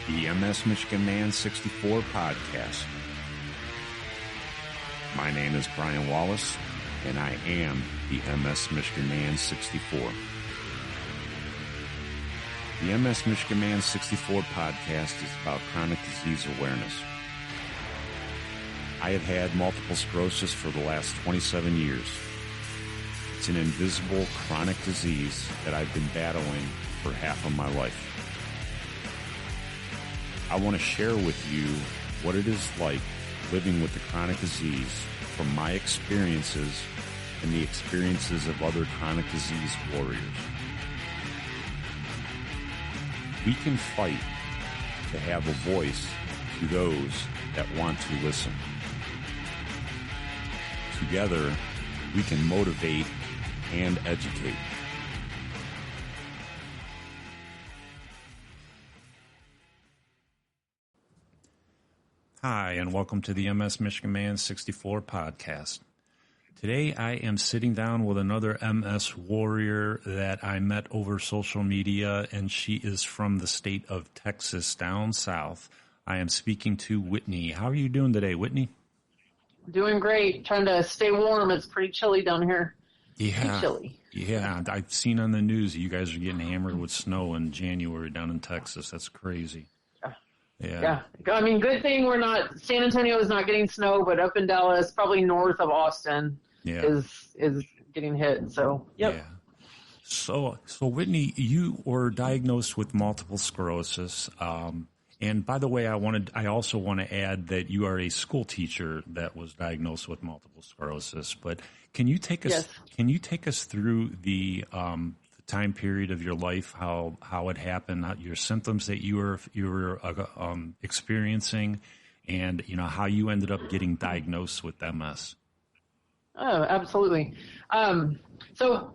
the MS Michigan Man 64 podcast. My name is Brian Wallace, and I am the MS Michigan Man 64. The MS Michigan Man 64 podcast is about chronic disease awareness. I have had multiple sclerosis for the last 27 years. It's an invisible chronic disease that I've been battling for half of my life. I want to share with you what it is like living with the chronic disease from my experiences and the experiences of other chronic disease warriors. We can fight to have a voice to those that want to listen. Together, we can motivate and educate. Hi, and welcome to the MS Michigan Man 64 podcast. Today, I am sitting down with another MS warrior that I met over social media, and she is from the state of Texas, down south. I am speaking to Whitney. How are you doing today, Whitney? Doing great. Trying to stay warm. It's pretty chilly down here. Yeah. Pretty chilly. Yeah, I've seen on the news you guys are getting hammered with snow in January down in Texas. That's crazy. Yeah. I mean, good thing we're not, San Antonio is not getting snow, but up in Dallas, probably north of Austin, is getting hit. So, yep. Yeah. So Whitney, you were diagnosed with multiple sclerosis. And by the way, I also want to add that you are a school teacher that was diagnosed with multiple sclerosis. But can you take us through the time period of your life, how it happened, your symptoms that you were experiencing, and how you ended up getting diagnosed with MS? Oh, absolutely. So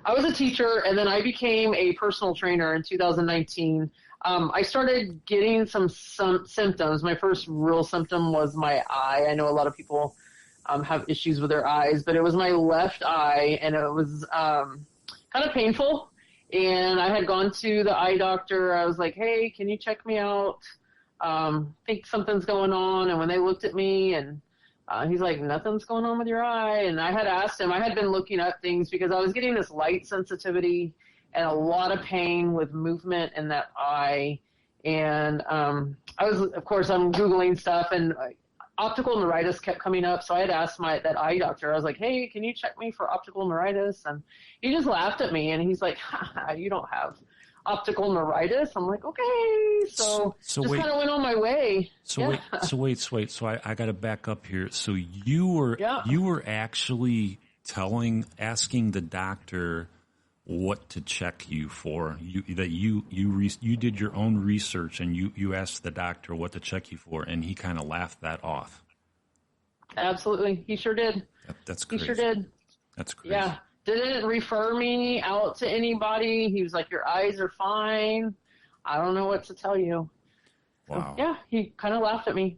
I was a teacher, and then I became a personal trainer in 2019. I started getting some symptoms. My first real symptom was my eye. I know a lot of people have issues with their eyes, but it was my left eye, and it was kind of painful. And I had gone to the eye doctor. I was like, hey, can you check me out? Think something's going on. And when they looked at me, and he's like, nothing's going on with your eye. And I had asked him, I had been looking up things because I was getting this light sensitivity and a lot of pain with movement in that eye. And I'm Googling stuff, and optical neuritis kept coming up. So I had asked that eye doctor, I was like, hey, can you check me for optical neuritis? And he just laughed at me, and he's like, you don't have optical neuritis. I'm like, okay. So just kind of went on my way. Wait. So I got to back up here. So you were actually asking the doctor what to check you for. You did your own research, and you asked the doctor what to check you for, and he kind of laughed that off. Absolutely. He sure did. That's crazy. He sure did. That's crazy. Yeah. Didn't refer me out to anybody. He was like, your eyes are fine. I don't know what to tell you. Wow. So, yeah, he kind of laughed at me.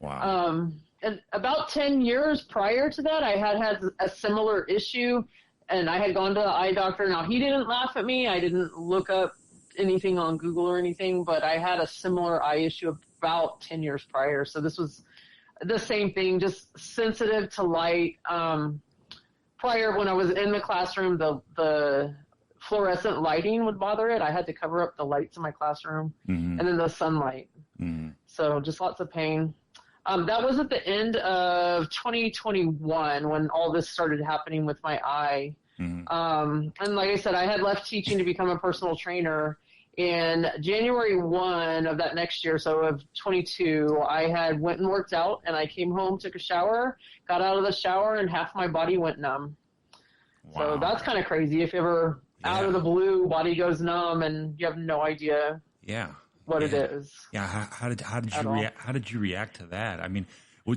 Wow. And about 10 years prior to that, I had a similar issue, and I had gone to the eye doctor. Now, he didn't laugh at me. I didn't look up anything on Google or anything, but I had a similar eye issue about 10 years prior. So this was the same thing, just sensitive to light. Prior, when I was in the classroom, the fluorescent lighting would bother it. I had to cover up the lights in my classroom, and then the sunlight. Mm-hmm. So just lots of pain. That was at the end of 2021 when all this started happening with my eye. Mm-hmm. And like I said, I had left teaching to become a personal trainer. In January 1 of that next year, so of 22, I had went and worked out, and I came home, took a shower, got out of the shower, and half my body went numb. Wow. So that's kind of crazy. If ever out of the blue, body goes numb, and you have no idea what it is. Yeah. How did you react to that? I mean,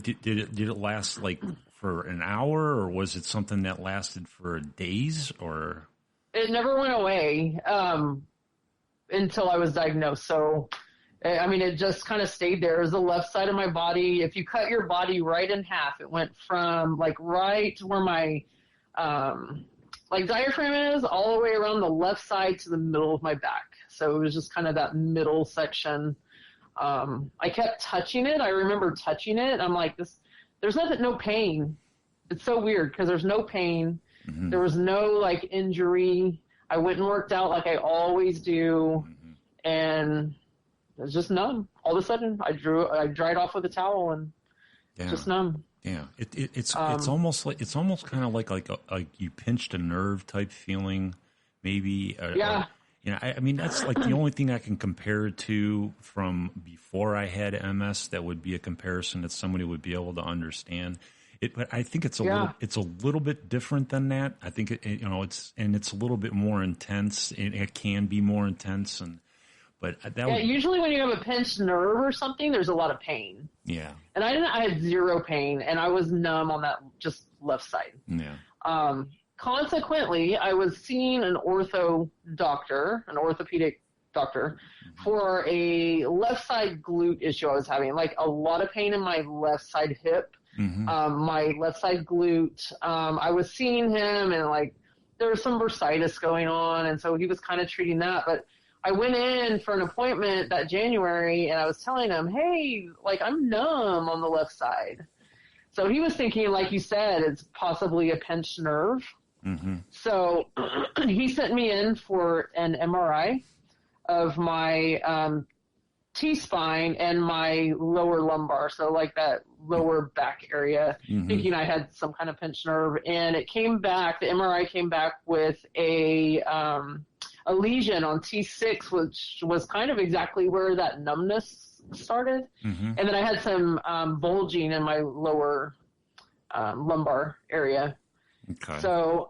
did it last like for an hour, or was it something that lasted for days, or? It never went away. Until I was diagnosed. So, I mean, it just kind of stayed there. It was the left side of my body. If you cut your body right in half, it went from like right where my like diaphragm is all the way around the left side to the middle of my back. So it was just kind of that middle section. I kept touching it. I remember touching it. I'm like, there's no pain. It's so weird because there's no pain. Mm-hmm. There was no like injury. I went and worked out like I always do. Mm-hmm. And it was just numb. All of a sudden I dried off with a towel and just numb. Yeah. It's almost kind of like you pinched a nerve type feeling, maybe. Yeah. I mean, that's like the only thing I can compare it to from before I had MS that would be a comparison that somebody would be able to understand. But I think it's a little bit different than that. I think it's a little bit more intense. It can be more intense, usually when you have a pinched nerve or something, there's a lot of pain. Yeah. And I had zero pain, and I was numb on that just left side. Yeah. Consequently, I was seeing an orthopedic doctor, for a left side glute issue I was having, like a lot of pain in my left side hip, my left side glute. I was seeing him, and like there was some bursitis going on, and so he was kind of treating that. But I went in for an appointment that January, and I was telling him, hey, like I'm numb on the left side. So he was thinking, like you said, it's possibly a pinched nerve. Mm-hmm. So he sent me in for an MRI of my T-spine and my lower lumbar, so like that lower back area, thinking I had some kind of pinched nerve. And it came back, the MRI came back with a lesion on T6, which was kind of exactly where that numbness started. And then I had some bulging in my lower lumbar area. Okay. So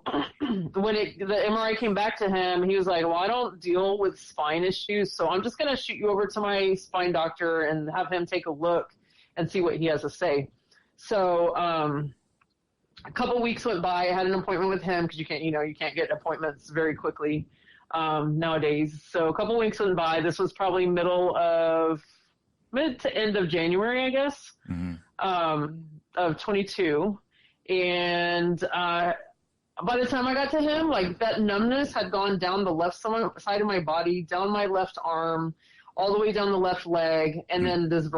when the MRI came back to him, he was like, well, I don't deal with spine issues, so I'm just going to shoot you over to my spine doctor and have him take a look and see what he has to say. So a couple weeks went by. I had an appointment with him because you can't get appointments very quickly nowadays. So a couple weeks went by. This was probably mid to end of January, I guess, of 22. And by the time I got to him, like that numbness had gone down the left side of my body, down my left arm, all the way down the left leg, and then this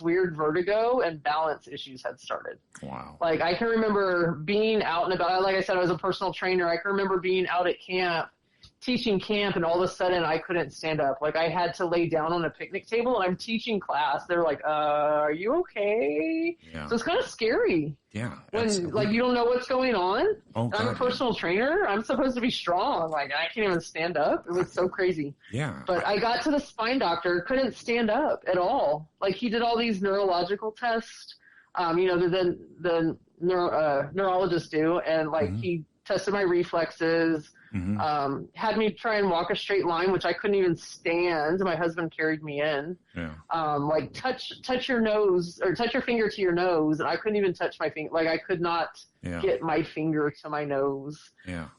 weird vertigo and balance issues had started. Wow. Like I can remember being out and about. Like I said, I was a personal trainer. I can remember being out at camp, teaching camp, and all of a sudden I couldn't stand up. Like I had to lay down on a picnic table, and I'm teaching class. They're like, are you okay? Yeah. So it's kind of scary. Yeah. When like you don't know what's going on. Oh, God, I'm a personal trainer. I'm supposed to be strong. Like I can't even stand up. It was so crazy. Yeah. But I got to the spine doctor, couldn't stand up at all. Like he did all these neurological tests, the neurologist do, and like he tested my reflexes. Had me try and walk a straight line, which I couldn't even stand. My husband carried me in. Yeah. Like touch your nose or touch your finger to your nose, and I couldn't even touch my finger. Like I could not get my finger to my nose. Yeah.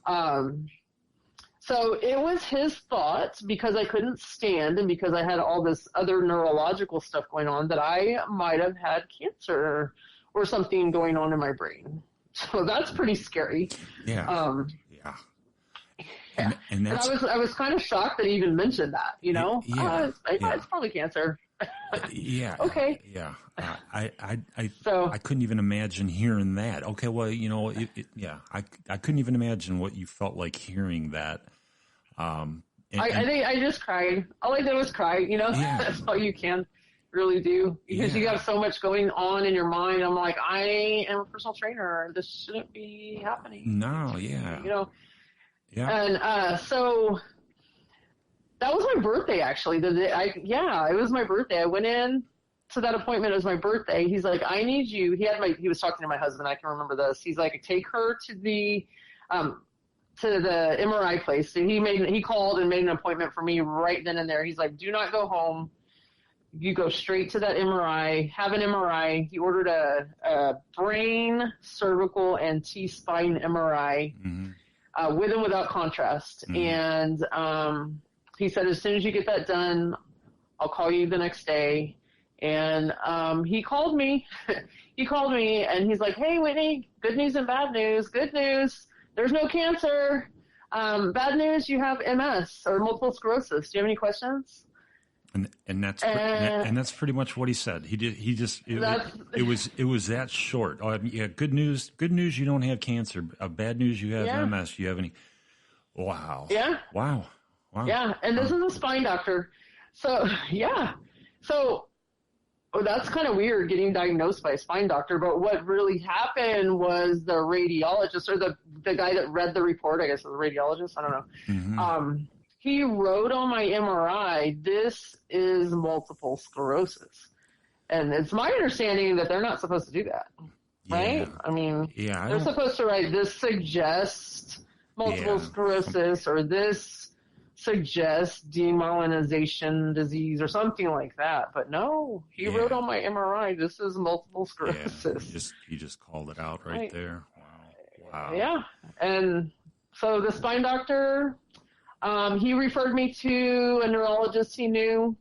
So it was his thought, because I couldn't stand and because I had all this other neurological stuff going on, that I might have had cancer or something going on in my brain. So that's pretty scary. Yeah. Yeah. And I was kind of shocked that he even mentioned that, it's probably cancer. Yeah. Okay. Yeah. I couldn't even imagine hearing that. Okay. Well, I couldn't even imagine what you felt like hearing that. I think I just cried. All I did was cry, That's all you can really do, because you have so much going on in your mind. I'm like, I am a personal trainer. This shouldn't be happening. No. Yeah. Yeah. And so that was my birthday, actually. It was my birthday. I went in to that appointment. It was my birthday. He's like, I need you. He was talking to my husband. I can remember this. He's like, take her to the MRI place. And he called and made an appointment for me right then and there. He's like, do not go home. You go straight to that MRI, have an MRI. He ordered a brain, cervical, and T-spine MRI. With and without contrast. And he said, as soon as you get that done, I'll call you the next day. And he called me. And he's like, hey, Whitney, good news and bad news. Good news, there's no cancer. Bad news, you have MS or multiple sclerosis. Do you have any questions? And that's pretty much what he said. It was that short. Oh, yeah, good news, you don't have cancer. Bad news, you have MS. Do you have any? Wow. Yeah. Wow. Yeah, and this is a spine doctor. So, yeah. So, that's kind of weird getting diagnosed by a spine doctor, but what really happened was the radiologist or the guy that read the report, I guess, the radiologist, I don't know. Mm-hmm. He wrote on my MRI, this is multiple sclerosis. And it's my understanding that they're not supposed to do that, right? I mean, they're supposed to write, this suggests multiple sclerosis or this suggests demyelinization disease or something like that. But no, he wrote on my MRI, this is multiple sclerosis. Yeah, he just called it out right there. Wow. Yeah. And so the spine doctor, he referred me to a neurologist he knew.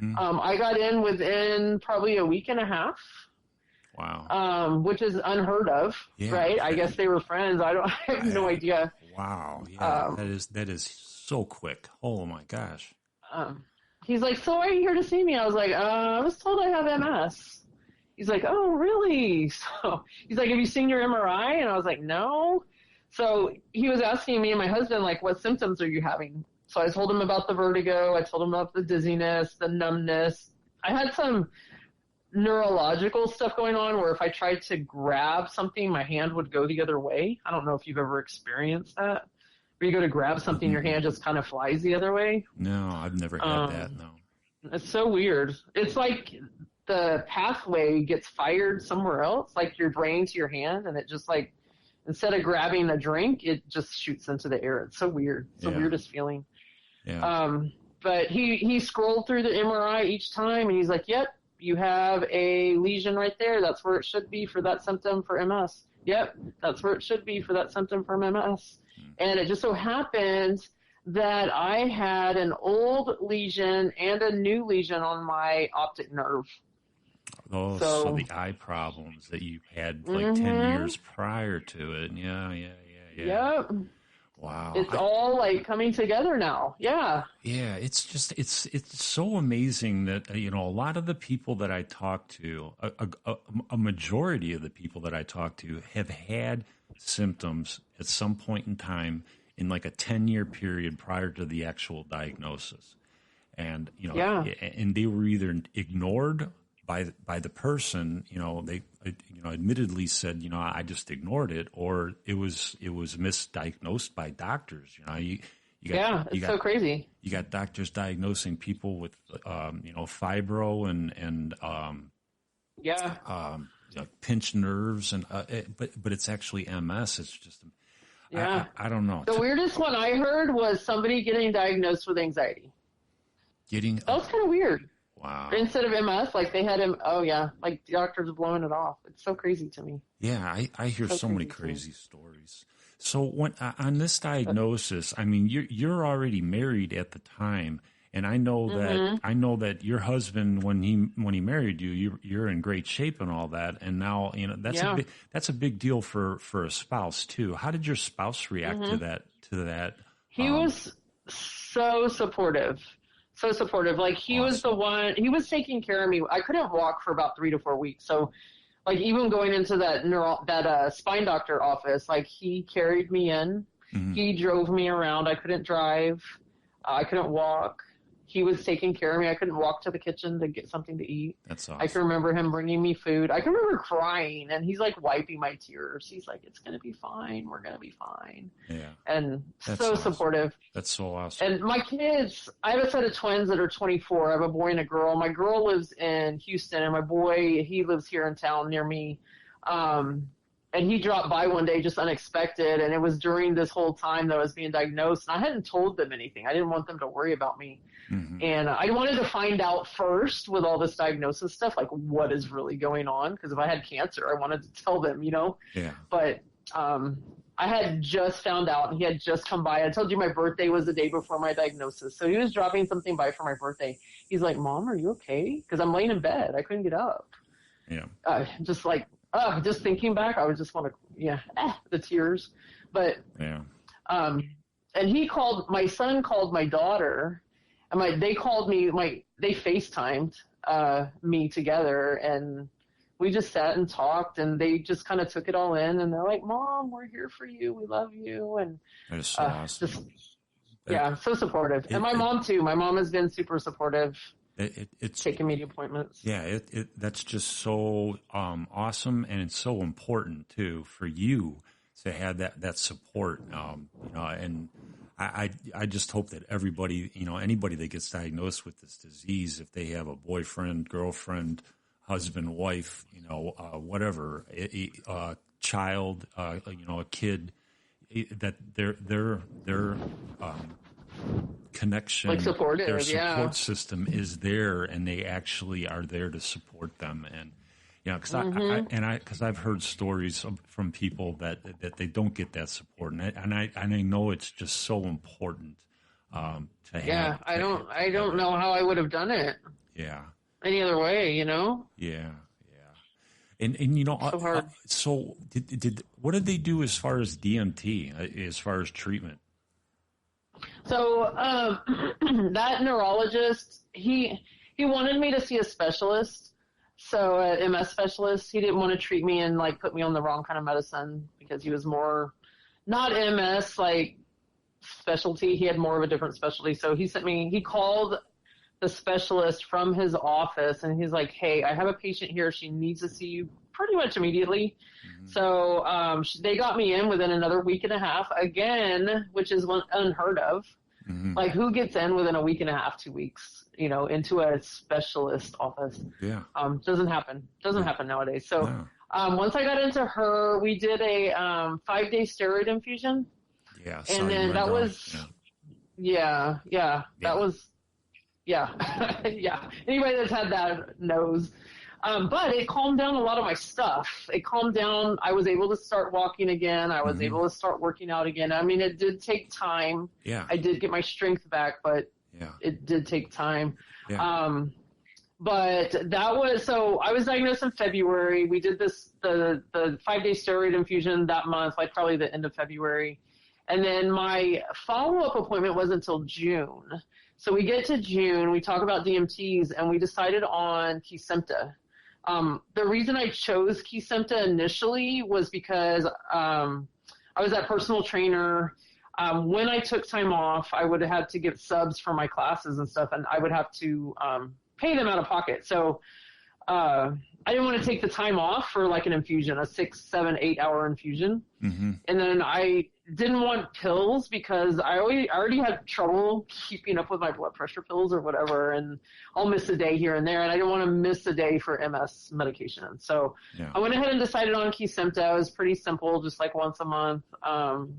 Mm-hmm. I got in within probably a week and a half. Wow. Which is unheard of, right? I guess they were friends. I have no idea. Wow. Yeah. That is so quick. Oh my gosh. He's like, so why are you here to see me? I was like, I was told I have MS. He's like, oh, really? So he's like, have you seen your MRI? And I was like, no. So he was asking me and my husband, like, what symptoms are you having? So I told him about the vertigo. I told him about the dizziness, the numbness. I had some neurological stuff going on where if I tried to grab something, my hand would go the other way. I don't know if you've ever experienced that. Where you go to grab something, your hand just kind of flies the other way. No, I've never had that, no. It's so weird. It's like the pathway gets fired somewhere else, like your brain to your hand, and it just like, instead of grabbing a drink, it just shoots into the air. It's so weird. It's the weirdest feeling. Yeah. But he scrolled through the MRI each time, and he's like, yep, you have a lesion right there. That's where it should be for that symptom for MS. Yep, that's where it should be for that symptom for MS. And it just so happened that I had an old lesion and a new lesion on my optic nerve. Oh, so the eye problems that you had like 10 years prior to it. Yeah. Yep. Wow. It's all like coming together now. Yeah. Yeah. It's just, it's so amazing that, a lot of the people that I talk to, a majority of the people that I talk to have had symptoms at some point in time in like a 10-year period prior to the actual diagnosis. And, and they were either ignored by the person, they, admittedly said, I just ignored it, or it was misdiagnosed by doctors. It's so crazy. You got doctors diagnosing people with, fibro and pinched nerves, and but it's actually MS. It's just, I don't know. The weirdest one I heard was somebody getting diagnosed with anxiety. That was kind of weird. Wow. Instead of MS, like they had him, like the doctors blowing it off. It's so crazy to me. Yeah, I hear so many crazy stories. So when on this diagnosis, I mean, you're already married at the time, and I know that your husband, when he married you, you're in great shape and all that, and now that's a big deal for a spouse too. How did your spouse react to that? He was so supportive. So supportive. Like he was the one, he was taking care of me. I couldn't walk for about 3 to 4 weeks. So like even going into that spine doctor office, like he carried me in, he drove me around. I couldn't drive. I couldn't walk. He was taking care of me. I couldn't walk to the kitchen to get something to eat. That's awesome. I can remember him bringing me food. I can remember crying, and he's like wiping my tears. He's like, it's going to be fine. We're going to be fine. Yeah. And That's so awesome. supportive. That's so awesome. And my kids, I have a set of twins that are 24. I have a boy and a girl. My girl lives in Houston, and my boy, he lives here in town near me. And he dropped by one day just unexpected, and it was during this whole time that I was being diagnosed. And I hadn't told them anything. I didn't want them to worry about me. And I wanted to find out first with all this diagnosis stuff, like what is really going on. Because if I had cancer, I wanted to tell them, Yeah. But I had just found out, and he had just come by. I told you my birthday was the day before my diagnosis. So he was dropping something by for my birthday. He's like, Mom, are you okay? Because I'm laying in bed. I couldn't get up. Yeah. Just thinking back, I would just want to, the tears. But, Yeah. And my son called my daughter, and they FaceTimed me together, and we just sat and talked, and they just kind of took it all in, and they're like, "Mom, we're here for you. We love you." And That is so awesome. so supportive. And my mom too. My mom has been super supportive. It's taking me to appointments. Yeah, that's just so awesome, and it's so important too for you to have that support. And I just hope that everybody, anybody that gets diagnosed with this disease, if they have a boyfriend, girlfriend, husband, wife, whatever, a child, a kid, that their connection, like supportive, their support system is there, and they actually are there to support them. And because I've heard stories from people that they don't get that support, and I know it's just so important to have. Yeah, I don't know how I would have done it. Yeah. Any other way, Yeah. And so hard. So what did they do as far as DMT, as far as treatment? So that neurologist, he wanted me to see a specialist. So an MS specialist, he didn't want to treat me and like put me on the wrong kind of medicine, because he was more not MS like specialty. He had more of a different specialty. So he called the specialist from his office, and he's like, "Hey, I have a patient here. She needs to see you pretty much immediately." Mm-hmm. So they got me in within another week and a half again, which is unheard of. Mm-hmm. Like, who gets in within a week and a half, 2 weeks, into a specialist office? Yeah. Doesn't happen. Doesn't happen nowadays. So once I got into her, we did a 5-day steroid infusion. Yeah. And then that was, yeah. Anybody that's had that knows. But it calmed down a lot of my stuff. It calmed down. I was able to start walking again. I was able to start working out again. I mean, it did take time. Yeah. I did get my strength back, but it did take time. Yeah. But that was, so I was diagnosed in February. We did the 5-day steroid infusion that month, like probably the end of February. And then my follow-up appointment was until June. So we get to June, we talk about DMTs, and we decided on Kesimpta. The reason I chose Kesimpta initially was because I was that personal trainer. When I took time off, I would have had to get subs for my classes and stuff, and I would have to pay them out of pocket. So I didn't want to take the time off for like an infusion, a 6, 7, 8 hour infusion. Mm-hmm. And then I didn't want pills because I already had trouble keeping up with my blood pressure pills or whatever, and I'll miss a day here and there, and I didn't want to miss a day for MS medication. So I went ahead and decided on Kesimpta. It was pretty simple, just like once a month. The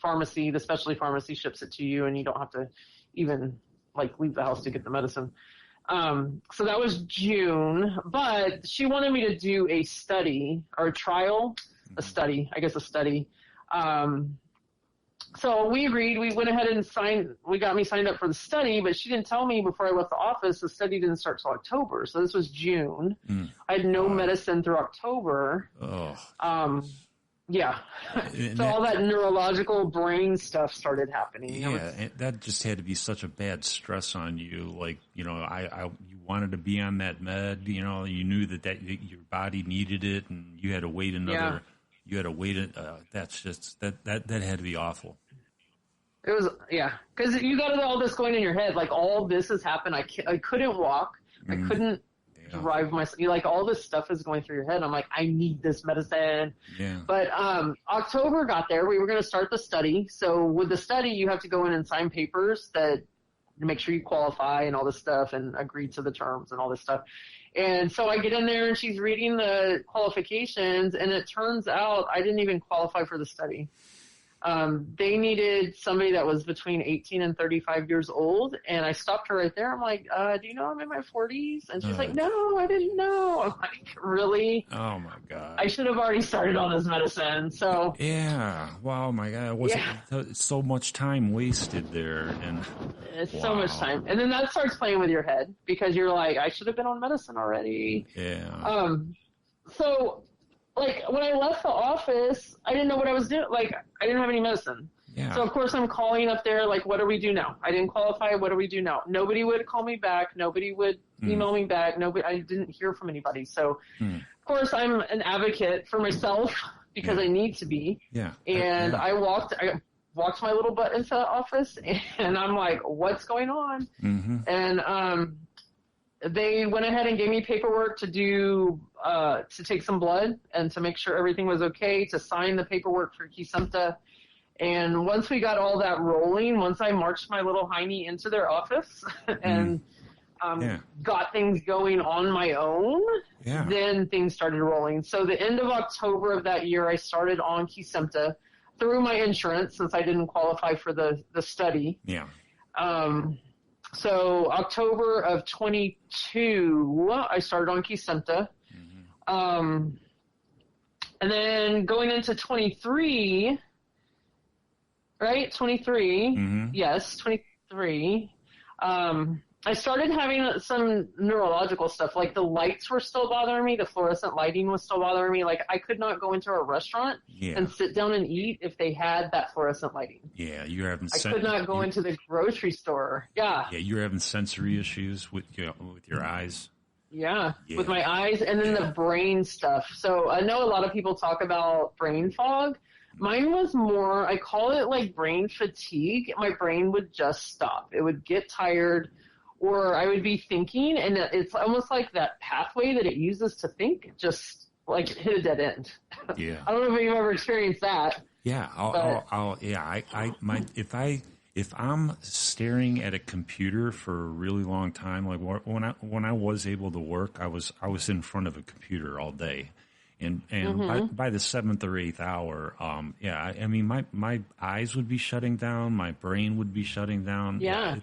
pharmacy, the specialty pharmacy ships it to you, and you don't have to even like leave the house to get the medicine. So that was June, but she wanted me to do a study or a trial, a study. So we agreed. We went ahead and got me signed up for the study, but she didn't tell me before I left the office the study didn't start till October. So this was June. I had no medicine through October. Oh. Yeah. So all that neurological brain stuff started happening. Yeah, that just had to be such a bad stress on you. Like, you wanted to be on that med, you knew that your body needed it, and you had to wait another, that's just, that had to be awful. It was, because you got all this going in your head, like all this has happened. I couldn't walk. I couldn't drive myself. Like all this stuff is going through your head. I'm like, I need this medicine. Yeah. But October got there. We were going to start the study. So with the study, you have to go in and sign papers that make sure you qualify and all this stuff and agree to the terms and all this stuff. And so I get in there and she's reading the qualifications, and it turns out I didn't even qualify for the study. They needed somebody that was between 18 and 35 years old. And I stopped her right there. I'm like, do you know I'm in my 40s? And she's like, no, I didn't know. I'm like, really? Oh my God. I should have already started on this medicine. So yeah. Wow. My God. So much time wasted there. And it's so much time. And then that starts playing with your head because you're like, I should have been on medicine already. Yeah. So like when I left the office, I didn't know what I was doing. Like I didn't have any medicine. Yeah. So of course I'm calling up there like, what do we do now? I didn't qualify. What do we do now? Nobody would call me back. Nobody would email me back. I didn't hear from anybody. So of course I'm an advocate for myself because I need to be. Yeah. And I walked my little butt into the office and I'm like, what's going on? And, they went ahead and gave me paperwork to do, to take some blood and to make sure everything was okay, to sign the paperwork for Kesimpta. And once we got all that rolling, once I marched my little hiney into their office and got things going on my own, then things started rolling. So the end of October of that year, I started on Kesimpta through my insurance since I didn't qualify for the study. Yeah. So October of 22, I started on Kesimpta. And then going into 23, right? 23. Yes, 23. I started having some neurological stuff. Like the lights were still bothering me. The fluorescent lighting was still bothering me. Like I could not go into a restaurant and sit down and eat if they had that fluorescent lighting. Yeah, you're having. I could not go into the grocery store. Yeah. Yeah, you're having sensory issues with your eyes. Yeah, with my eyes, and then the brain stuff. So I know a lot of people talk about brain fog. Mine was more, I call it like brain fatigue. My brain would just stop. It would get tired, or I would be thinking, and it's almost like that pathway that it uses to think just like hit a dead end. Yeah. I don't know if you've ever experienced that. Yeah. If I'm staring at a computer for a really long time, like when I was able to work, I was in front of a computer all day. And by the 7th or 8th hour, I mean, my eyes would be shutting down. My brain would be shutting down. Yeah.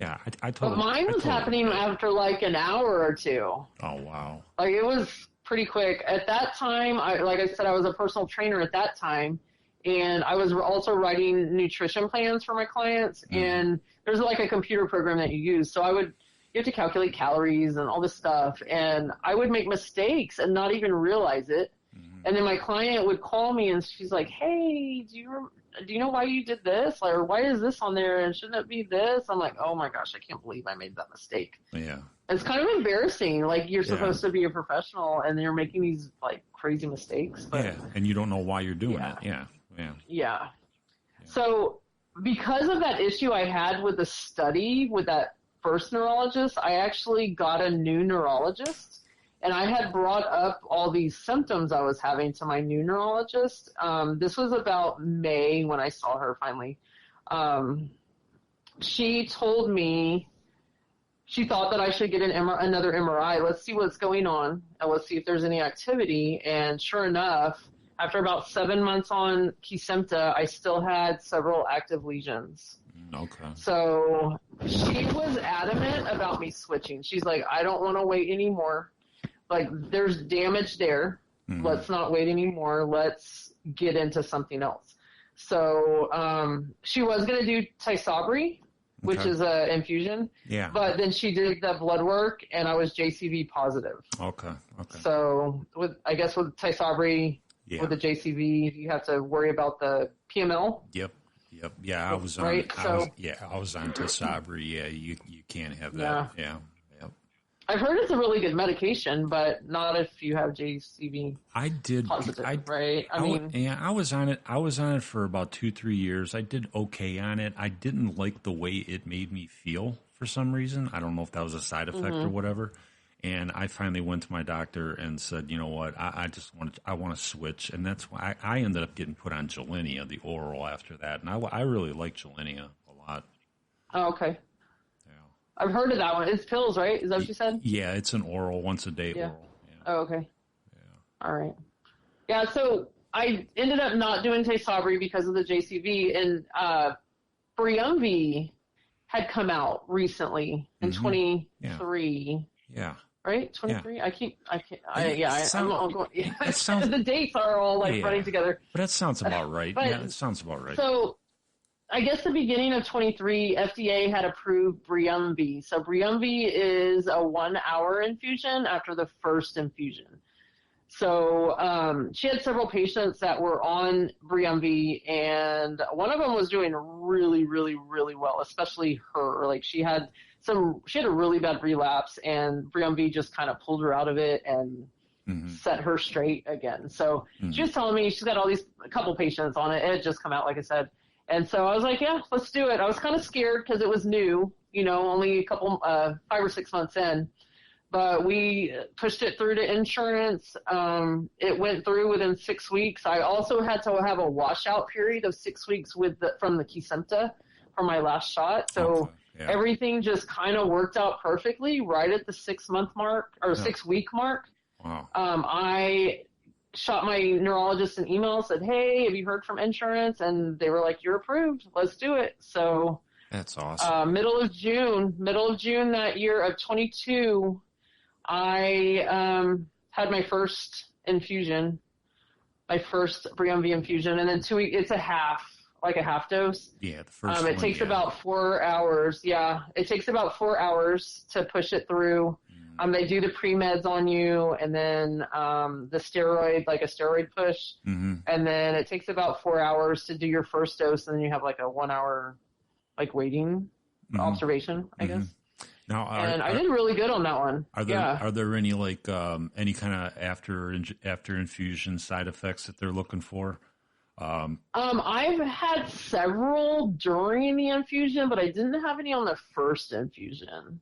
I totally. But mine was happening after like an hour or two. Oh, wow. Like it was pretty quick. At that time, like I said, I was a personal trainer at that time. And I was also writing nutrition plans for my clients. And there's like a computer program that you use. So you have to calculate calories and all this stuff. And I would make mistakes and not even realize it. And then my client would call me and she's like, hey, do you know why you did this? Like, or why is this on there? And shouldn't it be this? I'm like, oh my gosh, I can't believe I made that mistake. Yeah. It's kind of embarrassing. Like you're supposed to be a professional and you're making these like crazy mistakes. But, and you don't know why you're doing it. Yeah. So because of that issue I had with the study with that first neurologist, I actually got a new neurologist, and I had brought up all these symptoms I was having to my new neurologist. This was about May when I saw her finally. She told me she thought that I should get another MRI. Let's see what's going on, and let's see if there's any activity. And sure enough, after about 7 months on Kesimpta, I still had several active lesions. Okay. So she was adamant about me switching. She's like, I don't want to wait anymore. Like, there's damage there. Let's not wait anymore. Let's get into something else. So she was going to do Tysabri, which is an infusion. Yeah. But then she did the blood work, and I was JCV positive. Okay. So with Tysabri, with the JCV, you have to worry about the PML. Yep. Yeah, I was on. Right. I was on Tysabri. Yeah, you can't have that. Yeah. I've heard it's a really good medication, but not if you have JCV. I did. Positive, right? I was on it. I was on it for about 2-3 years. I did okay on it. I didn't like the way it made me feel for some reason. I don't know if that was a side effect or whatever. And I finally went to my doctor and said, you know what, I want to switch. And that's why I ended up getting put on Gilenya, the oral, after that. And I really like Gilenya a lot. Oh, okay. Yeah. I've heard of that one. It's pills, right? Is that what you said? Yeah, it's an oral, once a day oral. Yeah. Oh, okay. Yeah. All right. Yeah, so I ended up not doing Tysabri because of the JCV. And Briumvi had come out recently in 23. Yeah. Right? 23? Yeah. The dates are all running together. But that sounds about right. It sounds about right. So I guess the beginning of 23, FDA had approved Briumvi. So Briumvi is a 1-hour infusion after the first infusion. So she had several patients that were on Briumvi, and one of them was doing really, really, really well, especially her. Like she had a really bad relapse, and Briumvi just kind of pulled her out of it and set her straight again. So she was telling me she's got a couple patients on it. It had just come out, like I said. And so I was like, yeah, let's do it. I was kind of scared because it was new, only a couple, 5 or 6 months in. But we pushed it through to insurance. It went through within 6 weeks. I also had to have a washout period of 6 weeks from the Kesimpta from my last shot. So everything just kind of worked out perfectly right at the 6 month mark or 6 week mark. Wow. I shot my neurologist an email, said, hey, have you heard from insurance? And they were like, you're approved. Let's do it. So that's awesome. Middle of June that year of 22, I had my first infusion, my first Briumvi infusion, and then 2 weeks, it's a half dose. Yeah, the first it takes about 4 hours. Yeah, it takes about 4 hours to push it through. They do the pre-meds on you, and then the steroid, like a steroid push, and then it takes about 4 hours to do your first dose, and then you have like a 1 hour waiting observation, I guess. Now, I did really good on that one. Are there any any kind of after infusion side effects that they're looking for? I've had several during the infusion, but I didn't have any on the first infusion.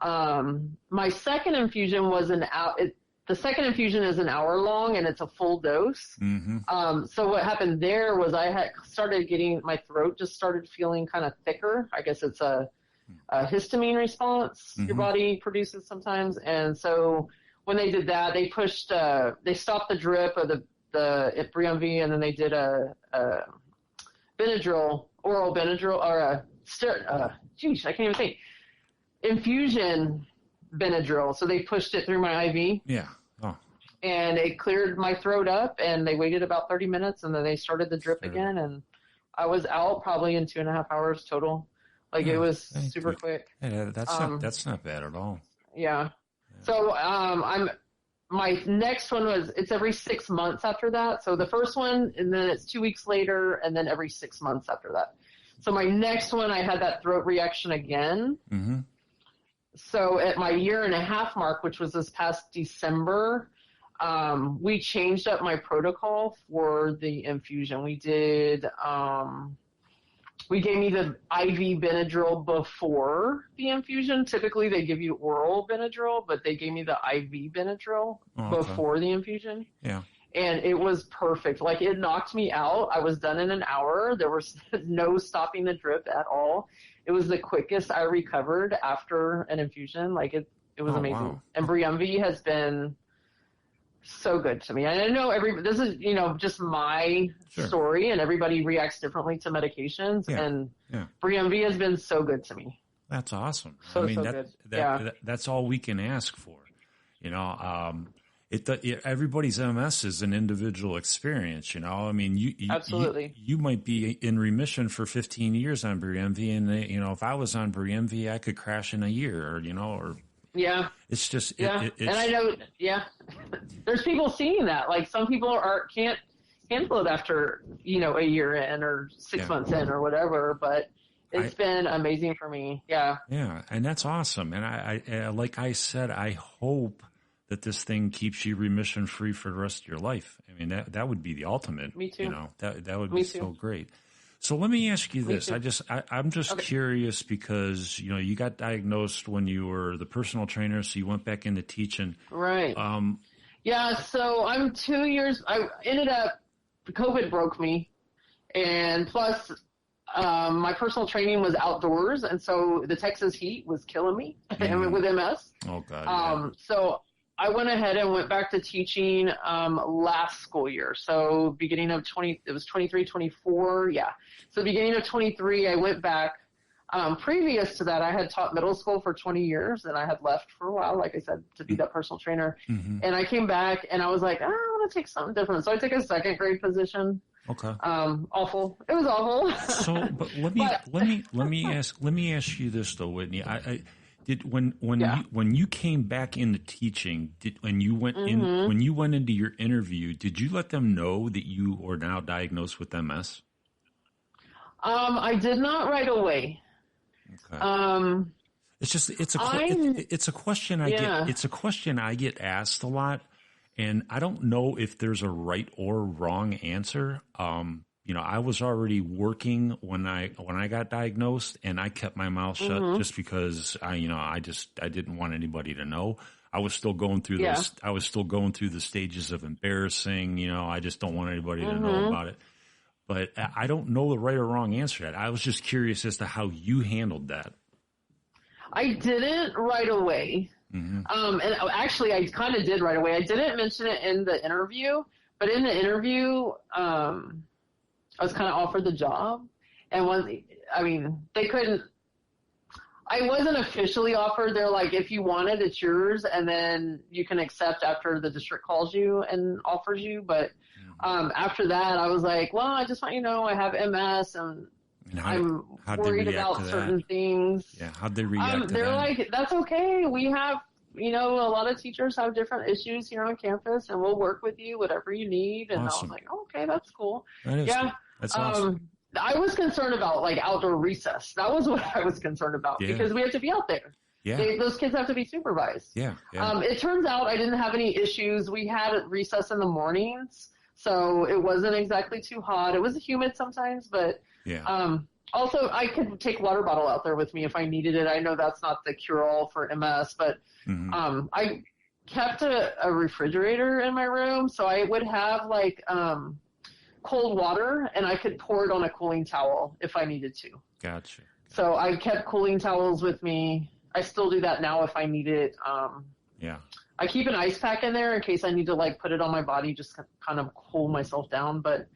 My second infusion was the second infusion is an hour long and it's a full dose. So what happened there was I had started my throat just started feeling kind of thicker. I guess it's a histamine response your body produces sometimes. And so when they did that, they stopped the drip of the Briumvi, and then they did a Benadryl, oral Benadryl, or I can't even think. Infusion Benadryl. So they pushed it through my IV. Yeah. Oh. And it cleared my throat up, and they waited about 30 minutes, and then they started the drip again, and I was out probably in 2.5 hours total. It was super quick. Yeah, that's not bad at all. Yeah. So my next one it's every 6 months after that. So the first one, and then it's 2 weeks later, and then every 6 months after that. So my next one, I had that throat reaction again. So at my 1.5 mark, which was this past December, we changed up my protocol for the infusion. We did, we gave me the IV Benadryl before the infusion. Typically they give you oral Benadryl, but they gave me the IV Benadryl before the infusion. Yeah. And it was perfect. It knocked me out. I was done in an hour. There was no stopping the drip at all. It was the quickest I recovered after an infusion. It was amazing. Wow. And Briumvi has been so good to me. I know this is, just my story, and everybody reacts differently to medications. Yeah. And Briumvi has been so good to me. That's awesome. So good. That's all we can ask for. Everybody's MS is an individual experience, Absolutely. You might be in remission for 15 years on Briumvi, and if I was on Briumvi, I could crash in a year, or yeah. It's just and I know there's people seeing that. Some people can't handle it after a year in or 6 months in or whatever, but it's been amazing for me. Yeah. Yeah, and that's awesome. And I like I said, I hope that this thing keeps you remission free for the rest of your life. I mean, that would be the ultimate. Me too. That would be so great. So let me ask you this. I'm just curious because, you got diagnosed when you were the personal trainer, so you went back into teaching. Right. So I'm 2 years, I ended up, COVID broke me, and plus my personal training was outdoors, and so the Texas heat was killing me with MS. Oh, God. So I went ahead and went back to teaching last school year. So beginning of 23, 24. Yeah. So beginning of 23, I went back. Previous to that, I had taught middle school for 20 years, and I had left for a while, like I said, to be that personal trainer. And I came back, and I was like, I want to take something different. So I took a second grade position. Okay. Awful. It was awful. So, but let me ask you this though, Whitney. When you came back into teaching, when you went into your interview, did you let them know that you are now diagnosed with MS? I did not right away. Okay. It's a question I get. It's a question I get asked a lot, and I don't know if there's a right or wrong answer. I was already working when I got diagnosed, and I kept my mouth shut just because I didn't want anybody to know. I was still going through those. I was still going through the stages of embarrassing. I just don't want anybody to know about it. But I don't know the right or wrong answer to that. I was just curious as to how you handled that. I didn't right away. And actually, I kind of did right away. I didn't mention it in the interview, but in the interview, I was kind of offered the job. And they couldn't, I wasn't officially offered. They're like, if you want it, it's yours, and then you can accept after the district calls you and offers you. But after that, I was like, well, I just want you to know I have MS, and I'm worried about certain things. Yeah, how'd they react to that? They're like, that's okay. We have, a lot of teachers have different issues here on campus, and we'll work with you, whatever you need. And Awesome. I was like, okay, that's cool. That is cool. That's awesome. I was concerned about like outdoor recess. That was what I was concerned about because we have to be out there. Yeah. Those kids have to be supervised. Yeah. It turns out I didn't have any issues. We had recess in the mornings, so it wasn't exactly too hot. It was humid sometimes, but also I could take water bottle out there with me if I needed it. I know that's not the cure-all for MS, but I kept a refrigerator in my room, so I would have like cold water, and I could pour it on a cooling towel if I needed to. Gotcha. So I kept cooling towels with me. I still do that now if I need it. I keep an ice pack in there in case I need to like put it on my body, just kind of cool myself down. But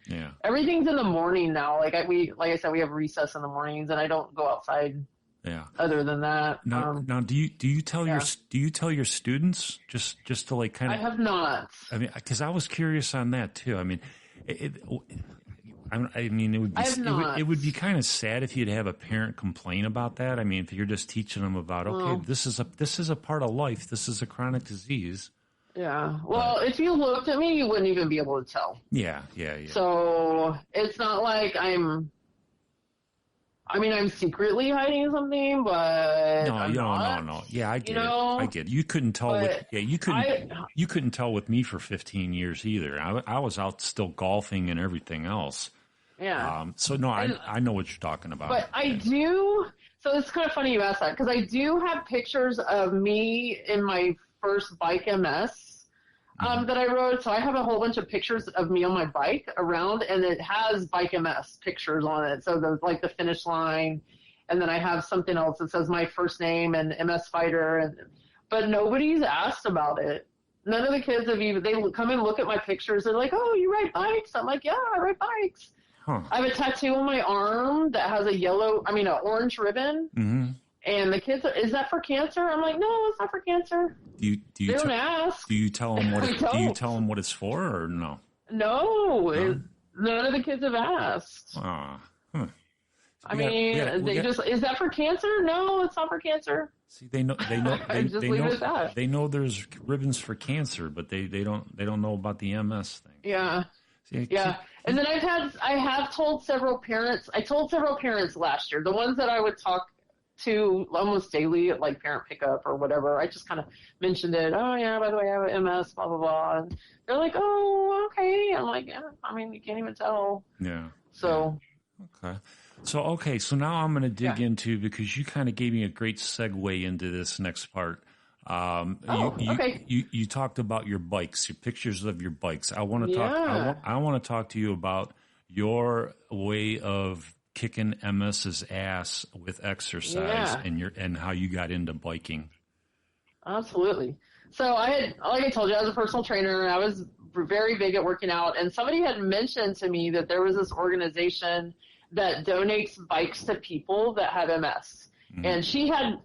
everything's in the morning now. Like I said, we have recess in the mornings, and I don't go outside. Yeah. Other than that. Now, do you tell your students just to like kind of? I have not. I mean, because I was curious on that too. I mean, it would be kind of sad if you'd have a parent complain about that. I mean, if you're just teaching them about, this is a part of life. This is a chronic disease. Yeah. Well, if you looked at me, you wouldn't even be able to tell. Yeah. So it's not like I'm secretly hiding something, but no. Yeah, I get it. I get it. You couldn't tell you couldn't tell with me for 15 years either. I was out still golfing and everything else. Yeah. I know what you're talking about. But I do. So it's kind of funny you asked that because I do have pictures of me in my first bike MS. That I rode. So I have a whole bunch of pictures of me on my bike around, and it has bike MS pictures on it. So there's like the finish line, and then I have something else that says my first name and MS fighter, but nobody's asked about it. None of the kids have even, they come and look at my pictures. They're like, oh, you ride bikes? I'm like, yeah, I ride bikes. Huh. I have a tattoo on my arm that has an orange ribbon. Mm-hmm. And the kids, is that for cancer? I'm like, no, it's not for cancer. They don't ask. Do you tell them what? Do you tell them what it's for, or no? No, none of the kids have asked. Is that for cancer? No, it's not for cancer. See, they know. They know there's ribbons for cancer, but they don't know about the MS thing. Yeah. And then I have told several parents. I told several parents last year, the ones that I would talk to almost daily at like parent pickup or whatever. I just kind of mentioned it. Oh yeah, by the way, I have MS, blah, blah, blah. And they're like, oh, okay. I'm like, yeah, you can't even tell. Yeah. So. Yeah. Okay. So now I'm going to dig into, because you kind of gave me a great segue into this next part. You talked about your bikes, your pictures of your bikes. I want to talk, I want to talk to you about your way of kicking MS's ass with exercise and how you got into biking. Absolutely. So like I told you, I was a personal trainer. I was very big at working out, and somebody had mentioned to me that there was this organization that donates bikes to people that have MS. Mm-hmm. And she had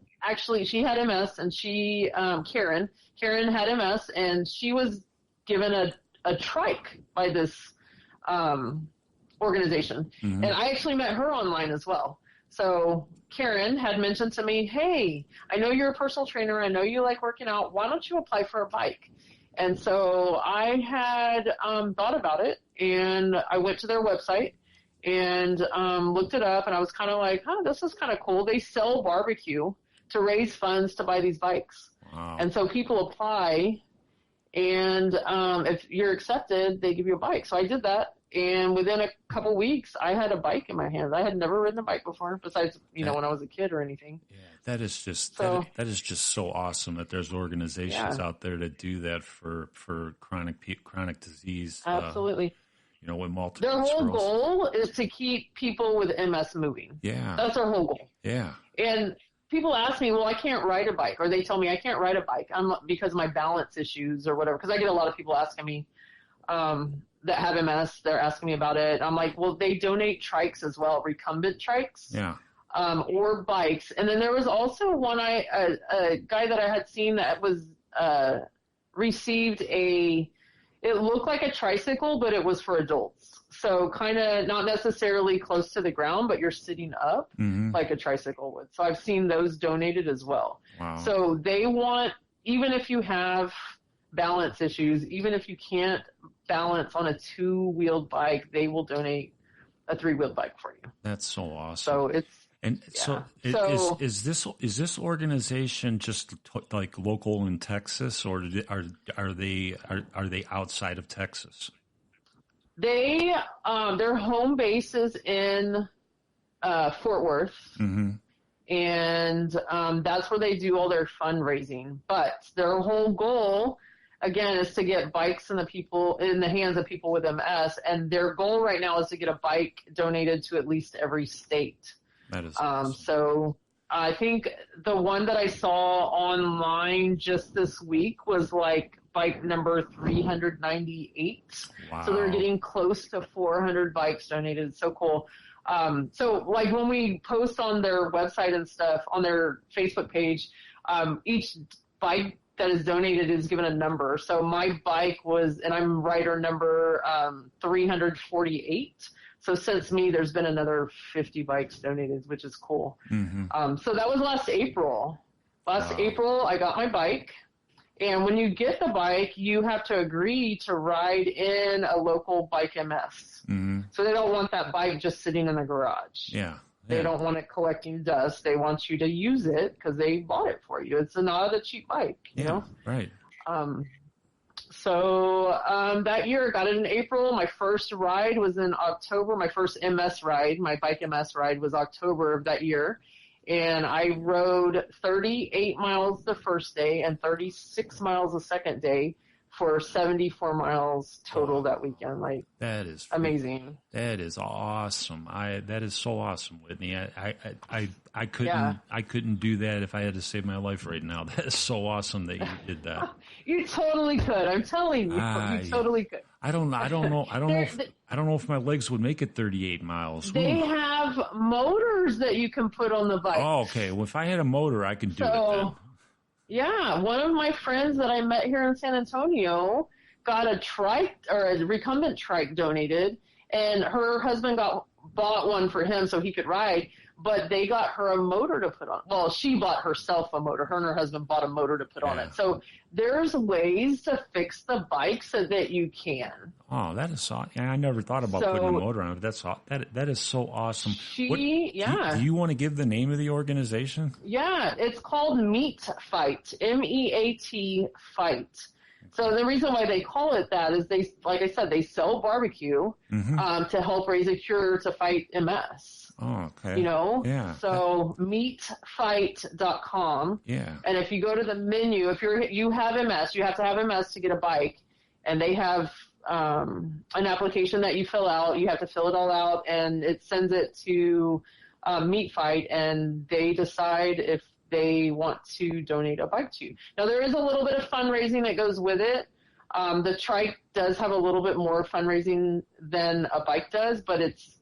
MS, and she, Karen had MS, and she was given a trike by this, organization. Mm-hmm. And I actually met her online as well. So Karen had mentioned to me, hey, I know you're a personal trainer. I know you like working out. Why don't you apply for a bike? And so I had thought about it, and I went to their website and looked it up, and I was kind of like, this is kind of cool. They sell barbecue to raise funds to buy these bikes. Wow. And so people apply, and if you're accepted, they give you a bike. So I did that, and within a couple weeks, I had a bike in my hands. I had never ridden a bike before, besides, when I was a kid or anything. Yeah, that is just that is just so awesome that there's organizations out there that do that for chronic disease. Absolutely. With multiple Their whole sclerosis. goal is to keep people with MS moving. Yeah. That's their whole goal. Yeah. And people ask me, well, I can't ride a bike, or they tell me I can't ride a bike because of my balance issues or whatever. Because I get a lot of people asking me that have MS. They're asking me about it. I'm like, well, they donate trikes as well, recumbent trikes. Yeah. Or bikes. And then there was also one a guy that I had seen that was received it looked like a tricycle, but it was for adults. So kind of not necessarily close to the ground, but you're sitting up like a tricycle would. So I've seen those donated as well. Wow. So they want, even if you have balance issues, even if you can't balance on a 2-wheeled bike, they will donate a 3-wheeled bike for you. That's so awesome. So it's, is this organization just like local in Texas, or are they outside of Texas? They their home base is in Fort Worth, and that's where they do all their fundraising. But their whole goal, again, is to get bikes in the hands of people with MS, and their goal right now is to get a bike donated to at least every state. That is awesome. So I think the one that I saw online just this week was like bike number 398. Wow. So they're getting close to 400 bikes donated. It's so cool. So like when we post on their website and stuff, on their Facebook page, each bike that is donated is given a number. So my bike was, and I'm rider number 348. So since me, there's been another 50 bikes donated, which is cool. So that was last April. April, I got my bike. And when you get the bike, you have to agree to ride in a local bike MS. So they don't want that bike just sitting in the garage. Yeah. They don't want it collecting dust. They want you to use it because they bought it for you. It's not a cheap bike, you know? Right. So that year, I got it in April. My first ride was in October. My first MS ride, my bike MS ride, was October of that year. And I rode 38 miles the first day and 36 miles the second day for 74 miles total that weekend. Like, that is amazing. That is awesome. That is so awesome, Whitney. I couldn't do that if I had to save my life right now. That is so awesome that you did that. You totally could. I'm telling you, you totally could. I don't know if my legs would make it 38 miles. They have motors that you can put on the bike. Oh, okay. Well, if I had a motor, I could do it then. Yeah, one of my friends that I met here in San Antonio got a trike, or a recumbent trike, donated, and her husband bought one for him so he could ride, but they got her a motor to put on. Well, she bought herself a motor. Her and her husband bought a motor to put on it. So there's ways to fix the bike so that you can. Oh, that is so. Yeah, I never thought about putting a motor on it. That is so awesome. Do you want to give the name of the organization? Yeah, it's called Meat Fight. MEAT Fight. So the reason why they call it that is like I said, they sell barbecue to help raise a cure to fight MS. Oh, okay. You know? Yeah. So meatfight.com. Yeah. And if you go to the menu, if you have MS, you have to have MS to get a bike, and they have an application that you fill out. You have to fill it all out, and it sends it to Meat Fight, and they decide if they want to donate a bike to you. Now, there is a little bit of fundraising that goes with it. The trike does have a little bit more fundraising than a bike does, but it's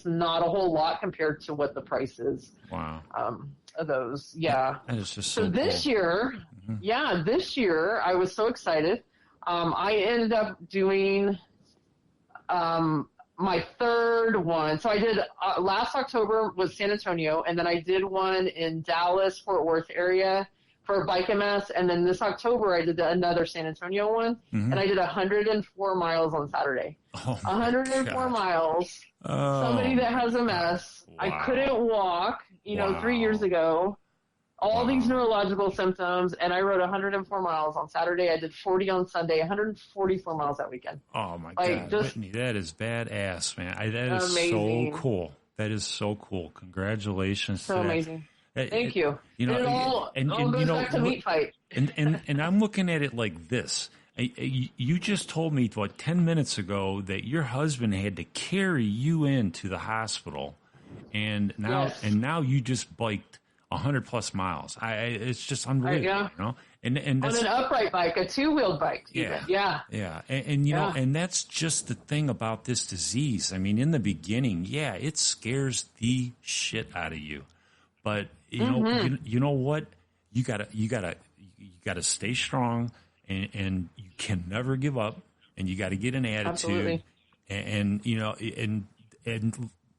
not a whole lot compared to what the price is. Wow. Of those. Yeah. That is just so this cool. year, this year, I was so excited. I ended up doing, my third one. So I did last October was San Antonio, and then I did one in Dallas, Fort Worth area for Bike MS, and then this October I did another San Antonio one, and I did 104 miles on Saturday. 104 miles. Somebody that has MS. Wow. I couldn't walk, 3 years ago. All these neurological symptoms, and I rode 104 miles on Saturday. I did 40 on Sunday, 144 miles that weekend. Oh, my God. Whitney, that is badass, man. That is amazing. So cool. That is so cool. Congratulations. So amazing. Thank you. And it all goes back to meat fight. And I'm looking at it like this. You just told me, 10 minutes ago that your husband had to carry you into the hospital, and now you just biked 100 plus miles. It's just unbelievable, And that's, on an upright bike, a two-wheeled bike. Yeah. And that's just the thing about this disease. I mean, in the beginning, it scares the shit out of you, but you know what? You gotta stay strong, and you can never give up, and you got to get an attitude. Absolutely. And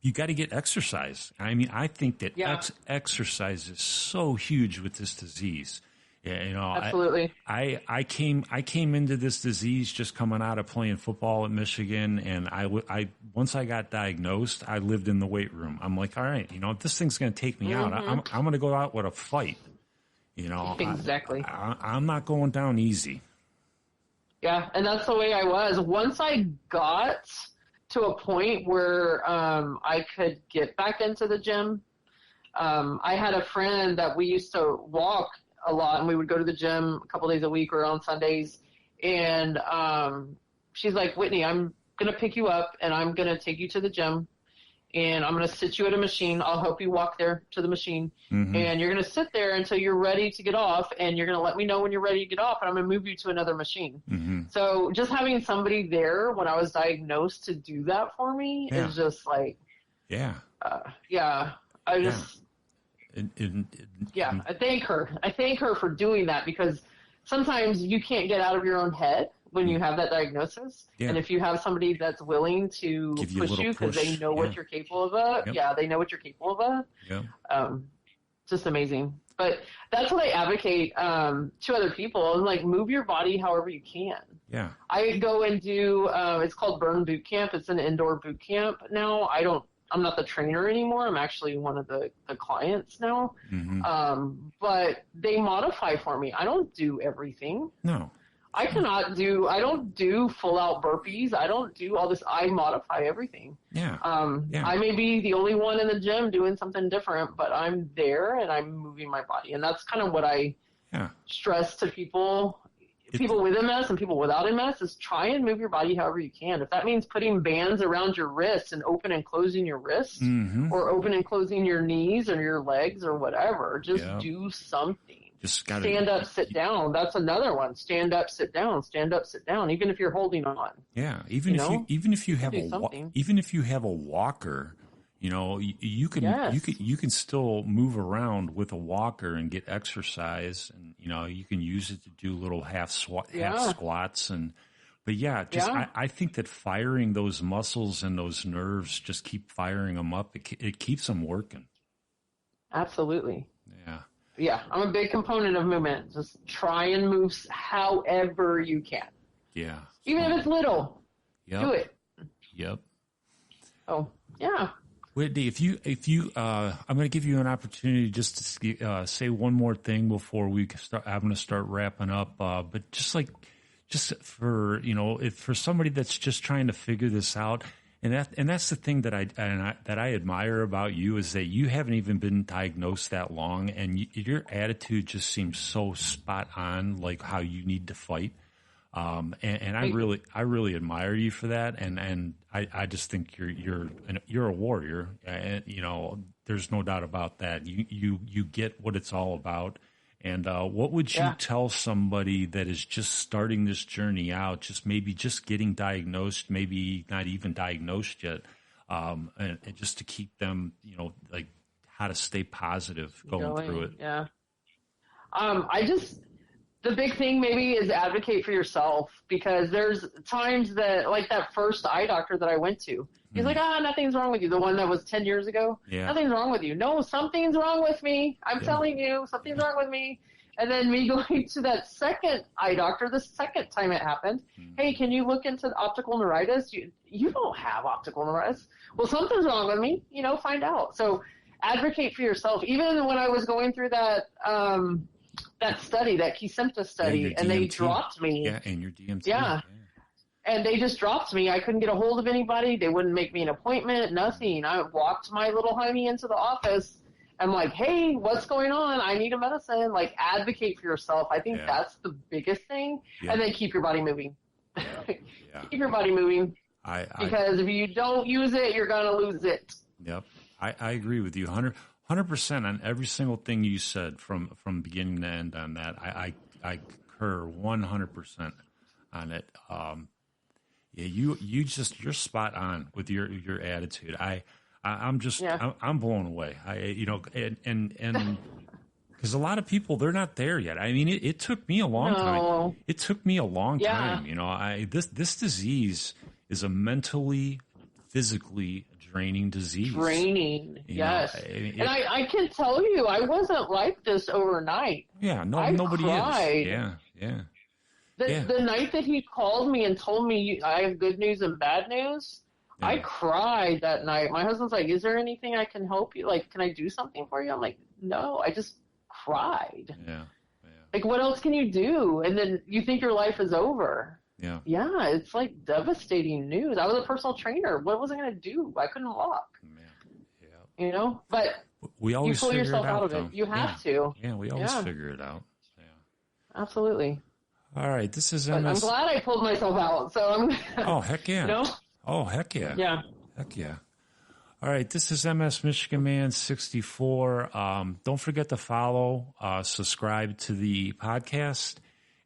you got to get exercise. I mean, I think that exercise is so huge with this disease. Absolutely. I came into this disease just coming out of playing football at Michigan, and I once I got diagnosed, I lived in the weight room. I'm like, all right, if this thing's going to take me out, I'm going to go out with a fight. Exactly. I'm not going down easy. Yeah, and that's the way I was. Once I got to a point where I could get back into the gym, I had a friend that we used to walk a lot, and we would go to the gym a couple days a week or on Sundays. And she's like, Whitney, I'm going to pick you up, and I'm going to take you to the gym, and I'm going to sit you at a machine. I'll help you walk there to the machine. And you're going to sit there until you're ready to get off, and you're going to let me know when you're ready to get off, and I'm going to move you to another machine. So just having somebody there when I was diagnosed to do that for me is just like, I just... I thank her. I thank her for doing that, because sometimes you can't get out of your own head when you have that diagnosis. And if you have somebody that's willing to push you because they know what you're capable of, they know what you're capable of. Just amazing. But that's what I advocate to other people. Like, move your body however you can. I go and do, it's called Burn Boot Camp. It's an indoor boot camp now. I'm not the trainer anymore. I'm actually one of the clients now. But they modify for me. I don't do everything. No. I don't do full out burpees. I don't do all this. I modify everything. I may be the only one in the gym doing something different, but I'm there and I'm moving my body. And that's kind of what I stress to people with MS and people without MS, is try and move your body however you can. If that means putting bands around your wrists and open and closing your wrists, or open and closing your knees or your legs or whatever, just do something. Stand up, sit down. That's another one. Stand up, sit down. Stand up, sit down. Even if you're holding on. Even if you have a walker, you can still move around with a walker and get exercise, and you can use it to do little half squats I think that firing those muscles and those nerves, just keep firing them up. It keeps them working. Absolutely. Yeah, I'm a big component of movement. Just try and move however you can. Even if it's little, do it. Oh, yeah. Whitney, if you, I'm going to give you an opportunity just to say one more thing before we start. I'm going to start wrapping up. But just for if for somebody that's just trying to figure this out, and that's the thing that I admire about you, is that you haven't even been diagnosed that long, and your attitude just seems so spot on, like how you need to fight. And I really admire you for that, and I just think you're a warrior. There's no doubt about that. You get what it's all about. And what would you tell somebody that is just starting this journey out, just getting diagnosed, maybe not even diagnosed yet, and just to keep them, like how to stay positive going through it? the big thing maybe is advocate for yourself, because there's times that, like that first eye doctor that I went to, he's like, nothing's wrong with you. The one that was 10 years ago. Yeah. Nothing's wrong with you. No, something's wrong with me. I'm telling you, something's wrong with me. And then me going to that second eye doctor, the second time it happened, hey, can you look into optical neuritis? You don't have optical neuritis. Well, something's wrong with me. Find out. So advocate for yourself. Even when I was going through that study, that Kesimpta study, and they dropped me. Yeah, and your DMT. Yeah. And they just dropped me. I couldn't get a hold of anybody. They wouldn't make me an appointment, nothing. I walked my little honey into the office. I'm like, hey, what's going on? I need a medicine. Like, advocate for yourself. I think that's the biggest thing. Yeah. And then keep your body moving. Keep your body moving. Because if you don't use it, you're going to lose it. Yep. I agree with you 100% on every single thing you said from beginning to end on that. I concur 100% on it. You're spot on with your attitude. I'm blown away. And because a lot of people, they're not there yet. I mean, it took me a long time. It took me a long time. This disease is a mentally, physically draining disease. Yes. And I can tell you, I wasn't like this overnight. Yeah, nobody cried. is. Yeah. The night that he called me and told me I have good news and bad news, I cried that night. My husband's like, is there anything I can help you? Like, can I do something for you? I'm like, no, I just cried. Yeah. Like, what else can you do? And then you think your life is over. Yeah. Yeah, it's like devastating news. I was a personal trainer. What was I going to do? I couldn't walk. Yeah. But we always you pull yourself out of though. it. You have to. Yeah, we always figure it out. Yeah. Absolutely. All right, this is MS. I'm glad I pulled myself out. So I'm. Oh, heck yeah. Oh, heck yeah. Yeah. Heck yeah. All right, this is MS Michigan Man 64. Don't forget to follow, subscribe to the podcast,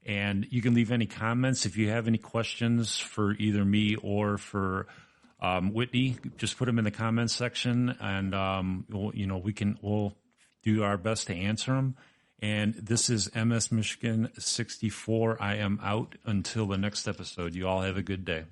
and you can leave any comments. If you have any questions for either me or for Whitney, just put them in the comments section, and we'll do our best to answer them. And this is MS Michigan 64. I am out until the next episode. You all have a good day.